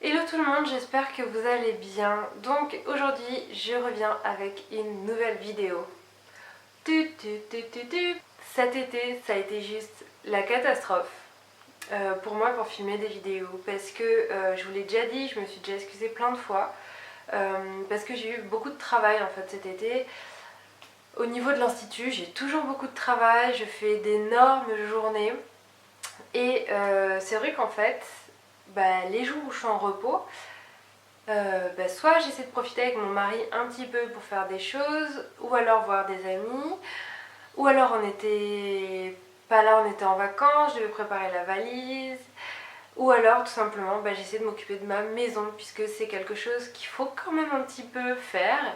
Hello tout le monde, j'espère que vous allez bien. Donc aujourd'hui je reviens avec une nouvelle vidéo. Cet été ça a été juste la catastrophe pour moi pour filmer des vidéos parce que je vous l'ai déjà dit, je me suis déjà excusée plein de fois parce que j'ai eu beaucoup de travail en fait cet été. Au niveau de l'institut j'ai toujours beaucoup de travail, je fais d'énormes journées et c'est vrai qu'en fait les jours où je suis en repos, soit j'essaie de profiter avec mon mari un petit peu pour faire des choses, ou alors voir des amis, ou alors on était pas là, on était en vacances, je devais préparer la valise, ou alors tout simplement j'essaie de m'occuper de ma maison puisque c'est quelque chose qu'il faut quand même un petit peu faire,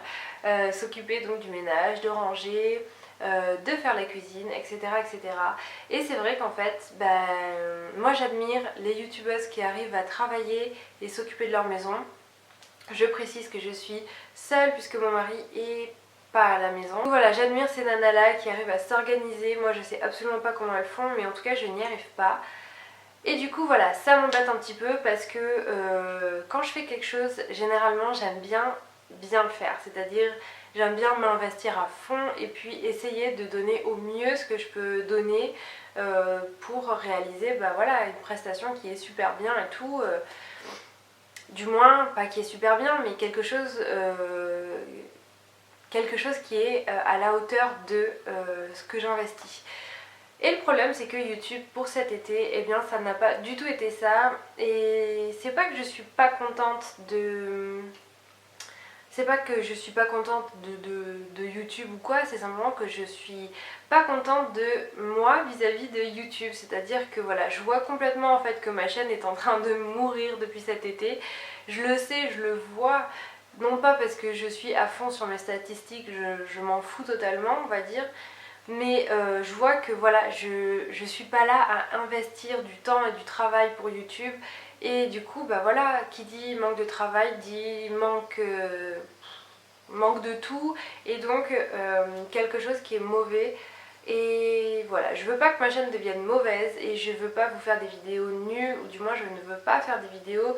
s'occuper donc du ménage, de ranger, de faire la cuisine, etc. etc. Et c'est vrai qu'en fait, moi j'admire les youtubeuses qui arrivent à travailler et s'occuper de leur maison. Je précise que je suis seule puisque mon mari est pas à la maison. Donc voilà, j'admire ces nanas là qui arrivent à s'organiser. Moi je sais absolument pas comment elles font, mais en tout cas je n'y arrive pas. Et du coup voilà, ça m'embête un petit peu parce que quand je fais quelque chose, généralement j'aime bien le faire. C'est-à-dire j'aime bien m'investir à fond et puis essayer de donner au mieux ce que je peux donner pour réaliser une prestation qui est super bien et tout. Du moins, pas qui est super bien, mais quelque chose qui est à la hauteur de ce que j'investis. Et le problème c'est que YouTube pour cet été, eh bien ça n'a pas du tout été ça. Et c'est pas que je suis pas contente de... C'est pas que je suis pas contente de YouTube ou quoi, c'est simplement que je suis pas contente de moi vis-à-vis de YouTube. C'est-à-dire que voilà, je vois complètement en fait que ma chaîne est en train de mourir depuis cet été. Je le sais, je le vois, non pas parce que je suis à fond sur mes statistiques, je m'en fous totalement on va dire. Mais je vois que voilà, je suis pas là à investir du temps et du travail pour YouTube. Et du coup, qui dit manque de travail dit manque de tout. Et donc quelque chose qui est mauvais. Et voilà, je veux pas que ma chaîne devienne mauvaise et je veux pas vous faire des vidéos nulles, ou du moins je ne veux pas faire des vidéos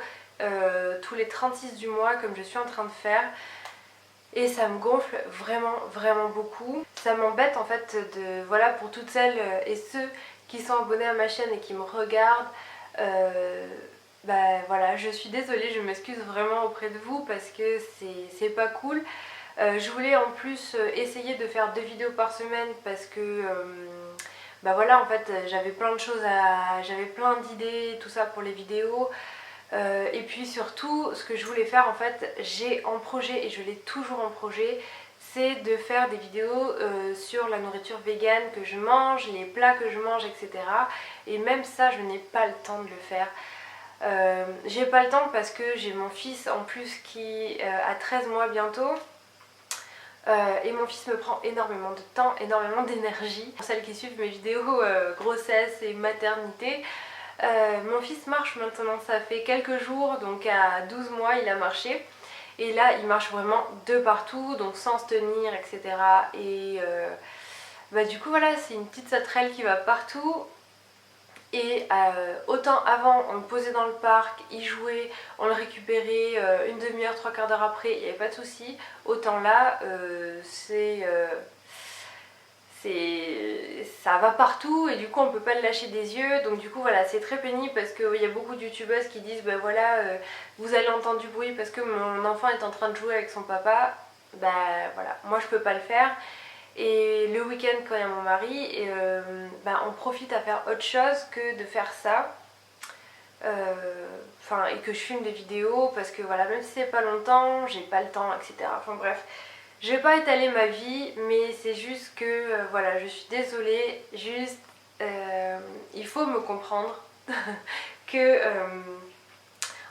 tous les 36 du mois comme je suis en train de faire. Et ça me gonfle vraiment beaucoup. Ça m'embête en fait pour toutes celles et ceux qui sont abonnés à ma chaîne et qui me regardent. Je suis désolée, je m'excuse vraiment auprès de vous parce que c'est pas cool. Je voulais en plus essayer de faire 2 vidéos par semaine parce que j'avais plein de choses j'avais plein d'idées, tout ça pour les vidéos. Et puis surtout, ce que je voulais faire en fait, j'ai en projet et je l'ai toujours en projet, c'est de faire des vidéos sur la nourriture végane que je mange, les plats que je mange, etc. Et même ça, je n'ai pas le temps de le faire. J'ai pas le temps parce que j'ai mon fils en plus qui a 13 mois bientôt. Et mon fils me prend énormément de temps, énormément d'énergie. Pour celles qui suivent mes vidéos grossesse et maternité, mon fils marche maintenant, ça fait quelques jours, donc à 12 mois il a marché. Et là il marche vraiment de partout, donc sans se tenir, etc. Et du coup voilà, c'est une petite sauterelle qui va partout. Et autant avant on le posait dans le parc, il jouait, on le récupérait une demi-heure, 3/4 d'heure après, il n'y avait pas de souci. Autant là ça va partout et du coup on peut pas le lâcher des yeux. Donc du coup voilà, c'est très pénible parce qu'il y a beaucoup de youtubeuses qui disent vous allez entendre du bruit parce que mon enfant est en train de jouer avec son papa. Moi je peux pas le faire. Et le week-end quand il y a mon mari, on profite à faire autre chose que de faire ça. Et que je filme des vidéos parce que voilà, même si c'est pas longtemps, j'ai pas le temps, etc. Enfin bref, je vais pas étaler ma vie, mais c'est juste que je suis désolée, juste il faut me comprendre que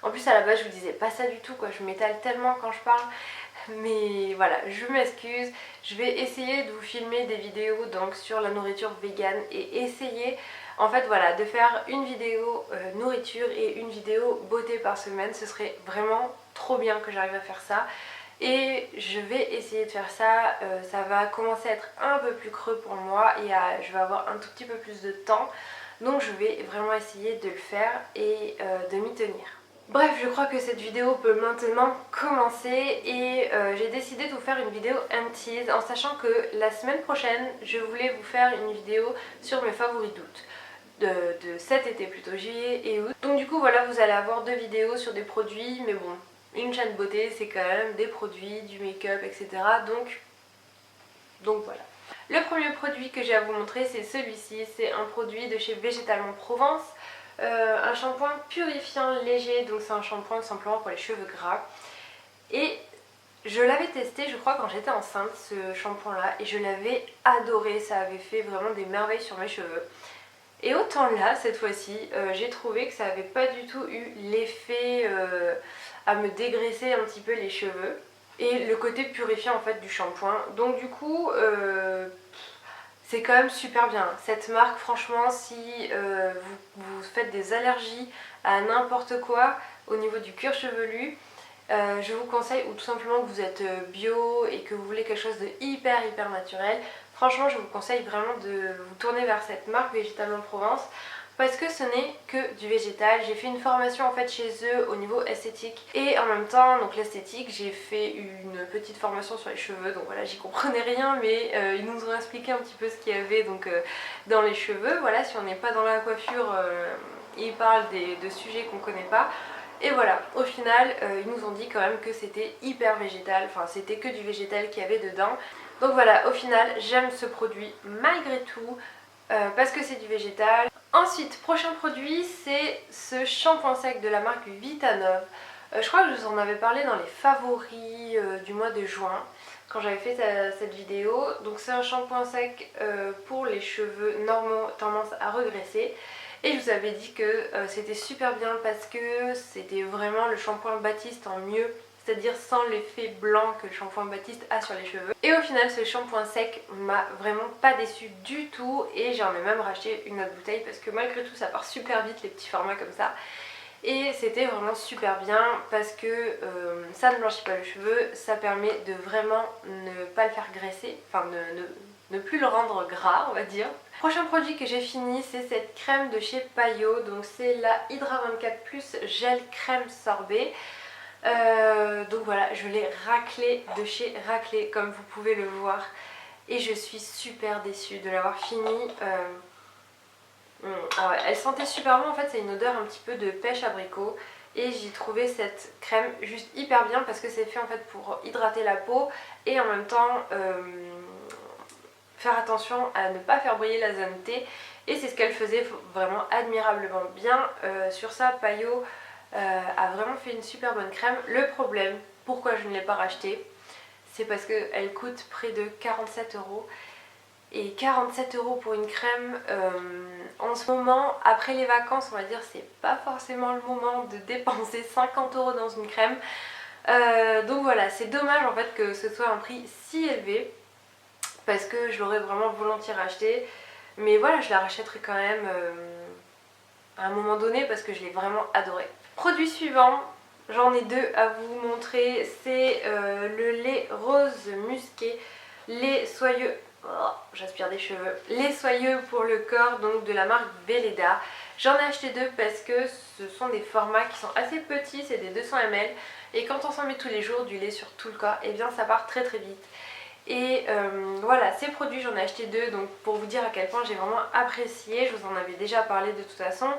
en plus à la base je vous disais pas ça du tout quoi, je m'étale tellement quand je parle. Mais voilà, je m'excuse, je vais essayer de vous filmer des vidéos donc sur la nourriture végane et essayer en fait de faire une vidéo nourriture et une vidéo beauté par semaine. Ce serait vraiment trop bien que j'arrive à faire ça. Et je vais essayer de faire ça, ça va commencer à être un peu plus creux pour moi et je vais avoir un tout petit peu plus de temps. Donc je vais vraiment essayer de le faire et de m'y tenir. Bref, je crois que cette vidéo peut maintenant commencer et j'ai décidé de vous faire une vidéo empties en sachant que la semaine prochaine je voulais vous faire une vidéo sur mes favoris d'août. De cet été plutôt, juillet et août. Donc du coup voilà, vous allez avoir 2 vidéos sur des produits, mais bon, une chaîne beauté c'est quand même des produits, du make-up, etc. Donc voilà. Le premier produit que j'ai à vous montrer c'est celui-ci, c'est un produit de chez Végétalement Provence. Un shampoing purifiant léger, donc c'est un shampoing simplement pour les cheveux gras. Et je l'avais testé je crois quand j'étais enceinte ce shampoing là et je l'avais adoré, ça avait fait vraiment des merveilles sur mes cheveux. Et autant là, cette fois-ci, j'ai trouvé que ça n'avait pas du tout eu l'effet à me dégraisser un petit peu les cheveux. Et le côté purifiant en fait du shampoing. Donc du coup, c'est quand même super bien. Cette marque, franchement, si vous faites des allergies à n'importe quoi au niveau du cuir chevelu, je vous conseille, ou tout simplement que vous êtes bio et que vous voulez quelque chose de hyper naturel, franchement je vous conseille vraiment de vous tourner vers cette marque Végétalement Provence parce que ce n'est que du végétal. J'ai fait une formation en fait chez eux au niveau esthétique et en même temps, donc l'esthétique, j'ai fait une petite formation sur les cheveux, donc voilà, j'y comprenais rien mais ils nous ont expliqué un petit peu ce qu'il y avait donc dans les cheveux. Voilà, si on n'est pas dans la coiffure, ils parlent de sujets qu'on connaît pas. Et voilà, au final, ils nous ont dit quand même que c'était hyper végétal, enfin c'était que du végétal qu'il y avait dedans. Donc voilà, au final, j'aime ce produit malgré tout, parce que c'est du végétal. Ensuite, prochain produit, c'est ce shampoing sec de la marque Vitanove. Je crois que je vous en avais parlé dans les favoris du mois de juin, quand j'avais fait cette vidéo. Donc c'est un shampoing sec pour les cheveux normaux, tendance à regresser. Et je vous avais dit que c'était super bien parce que c'était vraiment le shampoing Baptiste en mieux, c'est-à-dire sans l'effet blanc que le shampoing Baptiste a sur les cheveux. Et au final ce shampoing sec m'a vraiment pas déçu du tout et j'en ai même racheté une autre bouteille parce que malgré tout ça part super vite les petits formats comme ça. Et c'était vraiment super bien parce que ça ne blanchit pas le cheveu, ça permet de vraiment ne pas le faire graisser, enfin ne plus le rendre gras on va dire. Prochain produit que j'ai fini, c'est cette crème de chez Payot, donc c'est la Hydra 24 Plus Gel Crème Sorbet. Donc voilà, je l'ai raclée de chez Raclée comme vous pouvez le voir et je suis super déçue de l'avoir fini. Ah ouais, elle sentait super bon, en fait c'est une odeur un petit peu de pêche abricot et j'ai trouvé cette crème juste hyper bien parce que c'est fait en fait pour hydrater la peau et en même temps faire attention à ne pas faire briller la zone T et c'est ce qu'elle faisait vraiment admirablement bien. Sur ça, Payot a vraiment fait une super bonne crème. Le problème, pourquoi je ne l'ai pas rachetée, c'est parce qu'elle coûte près de 47 €. Et 47 € pour une crème, en ce moment, après les vacances, on va dire, c'est pas forcément le moment de dépenser 50 € dans une crème. Donc voilà, c'est dommage en fait que ce soit un prix si élevé parce que je l'aurais vraiment volontiers racheté. Mais voilà, je la rachèterai quand même à un moment donné parce que je l'ai vraiment adoré. Produit suivant, j'en ai 2 à vous montrer, c'est le lait rose musqué, lait soyeux. Oh, j'aspire des cheveux. Lait soyeux pour le corps, donc de la marque Velleda. J'en ai acheté 2 parce que ce sont des formats qui sont assez petits, c'est des 200 ml. Et quand on s'en met tous les jours du lait sur tout le corps, et bien ça part très vite. Et voilà, ces produits j'en ai acheté 2 donc pour vous dire à quel point j'ai vraiment apprécié. Je vous en avais déjà parlé de toute façon.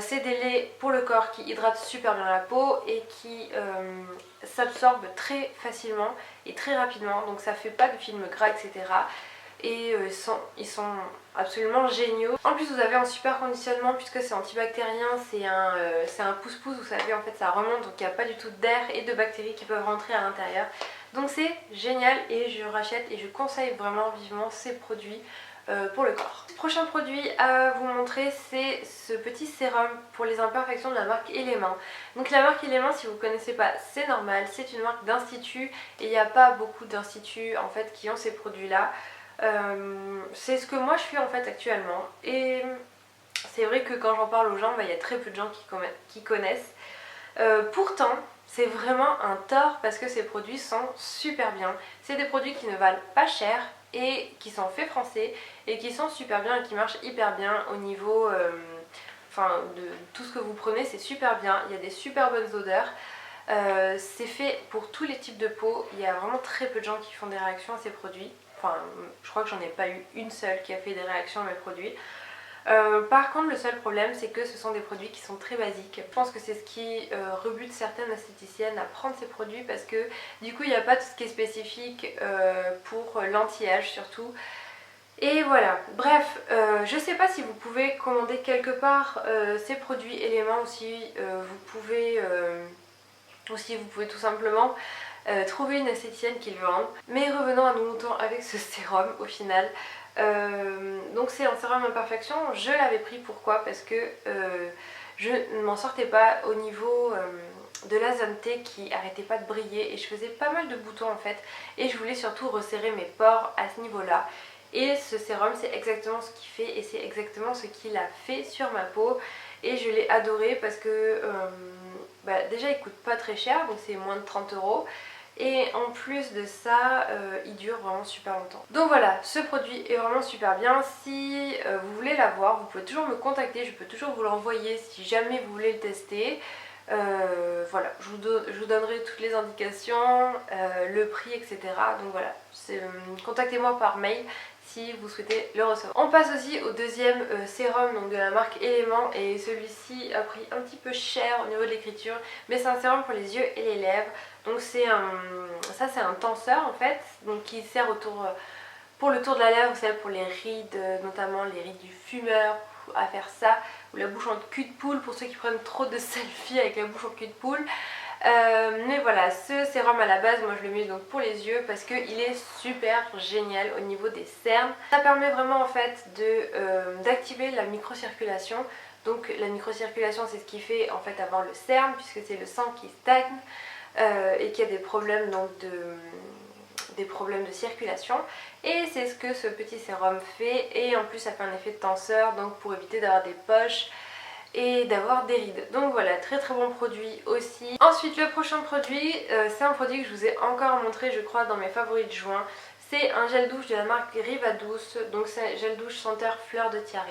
C'est des laits pour le corps qui hydratent super bien la peau et qui s'absorbent très facilement et très rapidement, donc ça fait pas de film gras, etc. Et ils sont absolument géniaux. En plus vous avez un super conditionnement puisque c'est antibactérien, c'est un pouce-pouce, vous savez, en fait ça remonte, donc il n'y a pas du tout d'air et de bactéries qui peuvent rentrer à l'intérieur. Donc c'est génial et je rachète et je conseille vraiment vivement ces produits pour le corps. Le prochain produit à vous montrer, c'est ce petit sérum pour les imperfections de la marque Element. Donc la marque Element, si vous ne connaissez pas, c'est normal, c'est une marque d'institut et il n'y a pas beaucoup d'instituts en fait qui ont ces produits là. C'est ce que moi je fais en fait actuellement et c'est vrai que quand j'en parle aux gens, il y a très peu de gens qui connaissent. Pourtant c'est vraiment un tort parce que ces produits sont super bien. C'est des produits qui ne valent pas cher et qui sont faits français et qui sont super bien et qui marchent hyper bien au niveau de tout ce que vous prenez, c'est super bien, il y a des super bonnes odeurs. C'est fait pour tous les types de peau, il y a vraiment très peu de gens qui font des réactions à ces produits. Enfin, je crois que j'en ai pas eu une seule qui a fait des réactions à mes produits. Par contre, le seul problème, c'est que ce sont des produits qui sont très basiques. Je pense que c'est ce qui rebute certaines esthéticiennes à prendre ces produits parce que du coup, il n'y a pas tout ce qui est spécifique pour l'anti-âge surtout. Et voilà, bref, je sais pas si vous pouvez commander quelque part ces produits éléments ou si vous pouvez tout simplement trouver une esthéticienne qui le vende. Mais revenons à nos moutons avec ce sérum au final. Donc c'est un sérum imperfection, je l'avais pris pourquoi? Parce que je ne m'en sortais pas au niveau de la zone T qui arrêtait pas de briller et je faisais pas mal de boutons en fait et je voulais surtout resserrer mes pores à ce niveau là. Et ce sérum c'est exactement ce qu'il fait et c'est exactement ce qu'il a fait sur ma peau et je l'ai adoré parce que déjà il coûte pas très cher, donc c'est moins de 30 €. Et en plus de ça, il dure vraiment super longtemps. Donc voilà, ce produit est vraiment super bien. Si vous voulez l'avoir, vous pouvez toujours me contacter, je peux toujours vous l'envoyer si jamais vous voulez le tester. Voilà, je vous donnerai toutes les indications, le prix, etc. Donc voilà, contactez-moi par mail si vous souhaitez le recevoir. On passe aussi au deuxième sérum donc de la marque Element et celui-ci a pris un petit peu cher au niveau de l'écriture, mais c'est un sérum pour les yeux et les lèvres. Donc c'est un tenseur en fait, donc qui sert pour le tour de la lèvre, vous savez, pour les rides, notamment les rides du fumeur, à faire ça, ou la bouche en cul de poule pour ceux qui prennent trop de selfies avec la bouche en cul de poule. Mais voilà, ce sérum à la base, moi je le mets donc pour les yeux parce qu'il est super génial au niveau des cernes. Ça permet vraiment en fait d'activer la microcirculation. Donc la microcirculation, c'est ce qui fait en fait avoir le cerne, puisque c'est le sang qui stagne et qu'il y a des problèmes donc des problèmes de circulation, et c'est ce que ce petit sérum fait. Et en plus ça fait un effet de tenseur, donc pour éviter d'avoir des poches et d'avoir des rides. Donc voilà, très très bon produit aussi. Ensuite le prochain produit, c'est un produit que je vous ai encore montré je crois dans mes favoris de juin. C'est un gel douche de la marque Riva Douce, donc c'est un gel douche senteur fleur de tiare.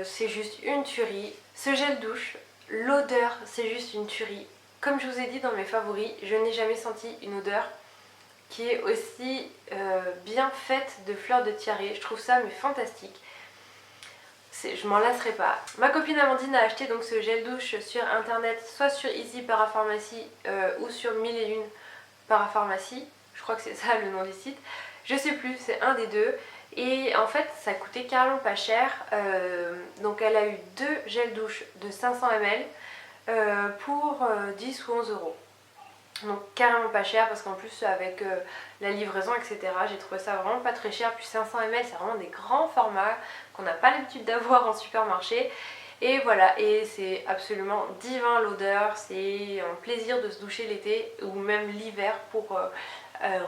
C'est juste une tuerie. Ce gel douche, l'odeur c'est juste une tuerie. Comme je vous ai dit dans mes favoris, je n'ai jamais senti une odeur qui est aussi bien faite de fleurs de tiare. Je trouve ça mais fantastique. Je m'en lasserai pas. Ma copine Amandine a acheté donc ce gel douche sur internet, soit sur Easy Parapharmacie ou sur 1001 Parapharmacie. Je crois que c'est ça le nom du site. Je sais plus, c'est un des deux. Et en fait ça coûtait carrément pas cher. Donc elle a eu deux gels douche de 500 ml pour 10 ou 11 €. Donc carrément pas cher parce qu'en plus avec la livraison etc, j'ai trouvé ça vraiment pas très cher. Puis 500 ml c'est vraiment des grands formats qu'on n'a pas l'habitude d'avoir en supermarché. Et voilà, et c'est absolument divin l'odeur, c'est un plaisir de se doucher l'été ou même l'hiver pour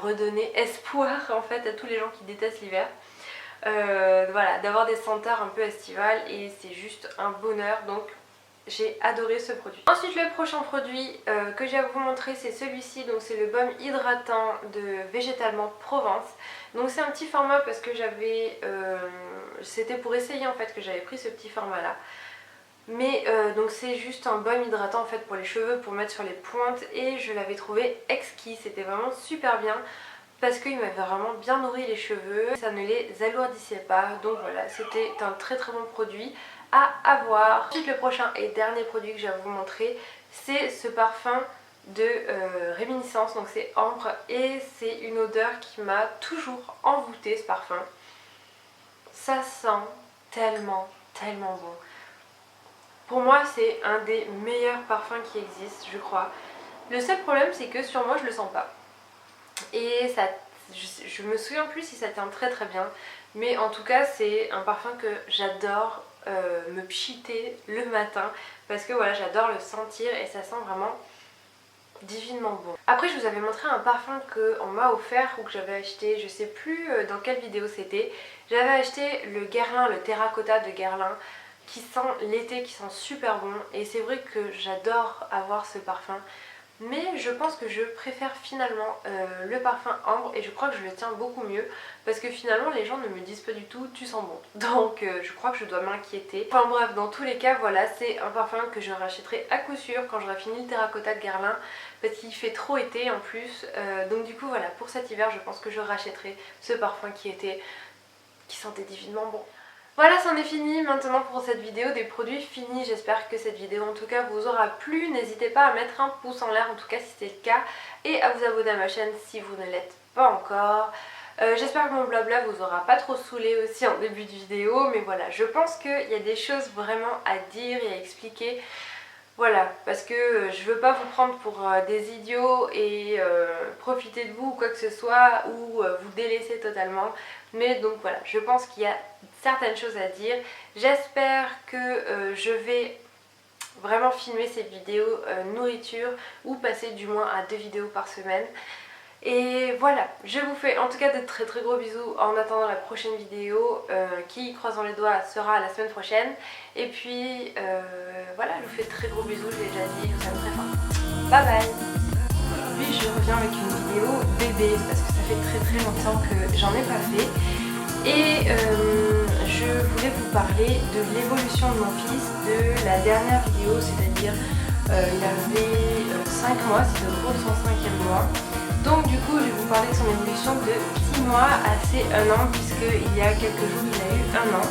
redonner espoir en fait à tous les gens qui détestent l'hiver. Voilà, d'avoir des senteurs un peu estivales et c'est juste un bonheur, donc j'ai adoré ce produit. Ensuite le prochain produit que j'ai à vous montrer c'est celui-ci, donc c'est le baume hydratant de Végétalement Provence. Donc c'est un petit format parce que c'était pour essayer en fait que j'avais pris ce petit format là. Mais donc c'est juste un baume hydratant en fait pour les cheveux, pour mettre sur les pointes, et je l'avais trouvé exquis, c'était vraiment super bien parce qu'il m'avait vraiment bien nourri les cheveux, ça ne les alourdissait pas, donc voilà, c'était un très très bon produit à avoir. Ensuite le prochain et dernier produit que j'ai à vous montrer, c'est ce parfum de réminiscence, donc c'est ambre, et c'est une odeur qui m'a toujours envoûtée ce parfum. Ça sent tellement tellement bon. Pour moi c'est un des meilleurs parfums qui existent je crois. Le seul problème c'est que sur moi je le sens pas. Et ça, je me souviens plus si ça tient très très bien. Mais en tout cas c'est un parfum que j'adore me pchiter le matin. Parce que voilà, j'adore le sentir et ça sent vraiment divinement bon. Après je vous avais montré un parfum qu'on m'a offert ou que j'avais acheté, je sais plus dans quelle vidéo c'était. J'avais acheté le Guerlain, le Terracotta de Guerlain, qui sent l'été, qui sent super bon, et c'est vrai que j'adore avoir ce parfum Mais je pense que je préfère finalement le parfum ambre et je crois que je le tiens beaucoup mieux parce que finalement les gens ne me disent pas du tout tu sens bon. Donc je crois que je dois m'inquiéter. Enfin bref, dans tous les cas, voilà, c'est un parfum que je rachèterai à coup sûr quand j'aurai fini le Terracotta de Guerlain parce qu'il fait trop été en plus. Donc du coup voilà, pour cet hiver je pense que je rachèterai ce parfum qui sentait divinement bon. Voilà, c'en est fini maintenant pour cette vidéo des produits finis. J'espère que cette vidéo en tout cas vous aura plu. N'hésitez pas à mettre un pouce en l'air en tout cas si c'est le cas et à vous abonner à ma chaîne si vous ne l'êtes pas encore. J'espère que mon blabla vous aura pas trop saoulé aussi en début de vidéo, mais voilà, je pense qu'il y a des choses vraiment à dire et à expliquer. Voilà, parce que je veux pas vous prendre pour des idiots et profiter de vous ou quoi que ce soit ou vous délaisser totalement. Mais donc voilà, je pense qu'il y a certaines choses à dire. J'espère que je vais vraiment filmer ces vidéos nourriture ou passer du moins à 2 vidéos par semaine. Et voilà, je vous fais en tout cas de très gros bisous en attendant la prochaine vidéo qui, croisons les doigts, sera la semaine prochaine. Et puis voilà, je vous fais de très gros bisous, je l'ai déjà dit, je vous aime très fort. Bye bye. Aujourd'hui je reviens avec une vidéo bébé parce que ça fait très longtemps que j'en ai pas fait. Et je voulais vous parler de l'évolution de mon fils de la dernière vidéo, c'est-à-dire il avait 5 mois, c'était au cours de son 5e mois. Donc du coup je vais vous parler de son évolution de 6 mois à ses 1 an puisqu'il y a quelques jours il a eu 1 an.